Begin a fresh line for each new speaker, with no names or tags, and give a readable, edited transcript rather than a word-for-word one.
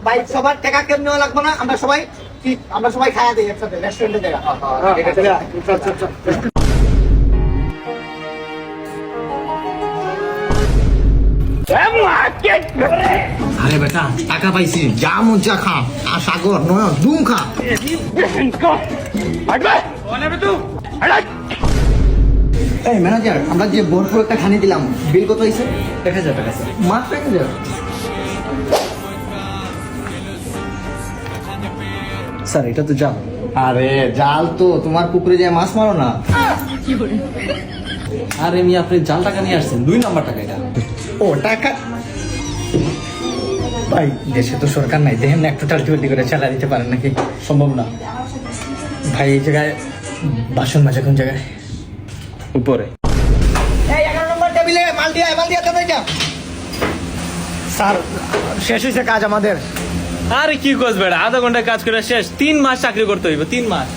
ভাই সবার টাকা কেমন লাগবে না, আমরা সবাই খাওয়া দিই একসাথে রেস্টুরেন্টে জায়গা। আরে বেটা টাকা পাইছি, যা মন যা খা, আর সাগর নয় দুম খা। এই ম্যানেজার, আমরা যে ভরপুর একটা খানি দিলাম, বিল কত হয়েছে?
1000 টাকা স্যার।
মাত্র 1000।
স্যার এটা তো জাল।
আরে জাল তো, তোমার পুকুরে যায় মাছ মারো না।
আরে মিয়া আপনি জাল টাকা নিয়ে আসছেন, 2 নাম্বার টাকা এটা।
ও টাকা ভাই, দেশে তো সরকার নাই, দেখেন না একটু টালটি করে চালা দিতে পারেন নাকি?
সম্ভব না।
ভাই এই জায়গায় বাসন মাজা কোন জায়গায়?
উপরে।
এই 11 নম্বর টেবিলে মাল দিয়া তাড়াতাড়ি যা। স্যার শেষ হয়েছে কাজ আমাদের।
আরে কি কোস বেড়া, আধা ঘন্টা কাজ করে শেষ? 3 মাস চাকরি করতে হইব, 3 মাস।